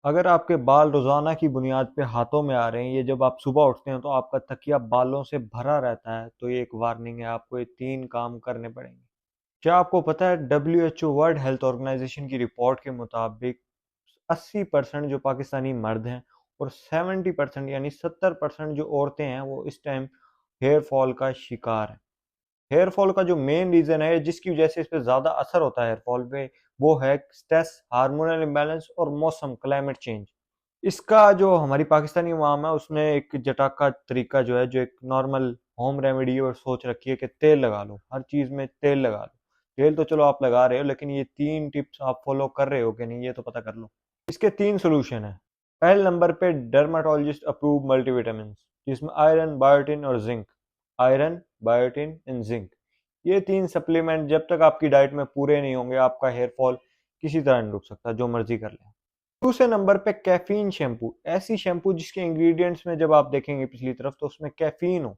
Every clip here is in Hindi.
अगर आपके बाल रोजाना की बुनियाद पे हाथों में आ रहे हैं, ये जब आप सुबह उठते हैं तो आपका तकिया बालों से भरा रहता है, तो ये एक वार्निंग है। आपको ये 3 काम करने पड़ेंगे। क्या आपको पता है डब्ल्यूएचओ वर्ल्ड हेल्थ ऑर्गेनाइजेशन की रिपोर्ट के मुताबिक 80% जो पाकिस्तानी मर्द हैं और 70% यानी 70% जो औरतें हैं वो इस टाइम हेयर फॉल का शिकार हैं। हेयर फॉल का जो मेन रीजन है जिसकी वजह से इस पे ज्यादा असर होता है हेयर फॉल पे, वो है स्ट्रेस, हार्मोनल इम्बैलेंस और मौसम, क्लाइमेट चेंज। इसका जो हमारी पाकिस्तानी अवाम है उसने एक जटाका तरीका जो है, जो एक नॉर्मल होम रेमेडी और सोच रखी है कि तेल लगा लो, हर चीज में तेल लगा लो। तेल तो चलो आप लगा रहे हो, लेकिन ये 3 टिप्स आप फॉलो कर रहे हो कि नहीं ये तो पता कर लो। इसके 3 सोल्यूशन है। पहले नंबर पे डर्माटोलॉजिस्ट अप्रूव मल्टीविटामिन, जिसमें आयरन, बायोटिन और zinc. Iron, biotin and zinc, ये 3 सप्लीमेंट जब तक आपकी डाइट में पूरे नहीं होंगे, आपका हेयर फॉल किसी तरह नहीं रुक सकता, जो मर्जी कर ले। दूसरे नंबर पे कैफीन शैम्पू, ऐसी शैम्पू जिसके इंग्रेडिएंट्स में जब आप देखेंगे पिछली तरफ तो उसमें कैफीन हो।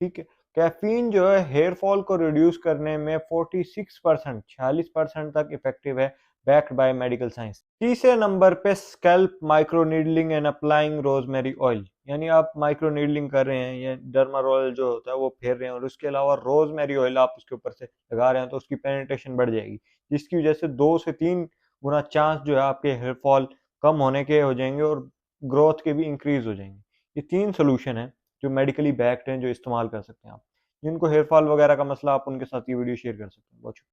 ठीक है। कैफीन जो है हेयर फॉल को रिड्यूस करने में 46%, 46% तक इफेक्टिव है, बैक्ड बाय मेडिकल साइंस। तीसरे नंबर पे scalp micro needling and applying rosemary oil, यानी आप माइक्रो नीडलिंग कर रहे हैं या डर्मा ऑयल जो होता है वो फेर रहे हैं और उसके अलावा रोजमेरी ऑयल आप उसके ऊपर से लगा रहे हैं, तो उसकी पेनिट्रेशन बढ़ जाएगी, जिसकी वजह से 2 से 3 गुना चांस जो है आपके हेयर फॉल कम होने के हो जाएंगे और ग्रोथ के भी इंक्रीज हो जाएंगे। ये 3 सोल्यूशन है जो मेडिकली बैक्ड हैं, जो इस्तेमाल कर सकते हैं आप। जिनको हेयर फॉल वगैरह का मसला, आप उनके साथ ये वीडियो शेयर कर सकते हैं। बहुत शुक्रिया।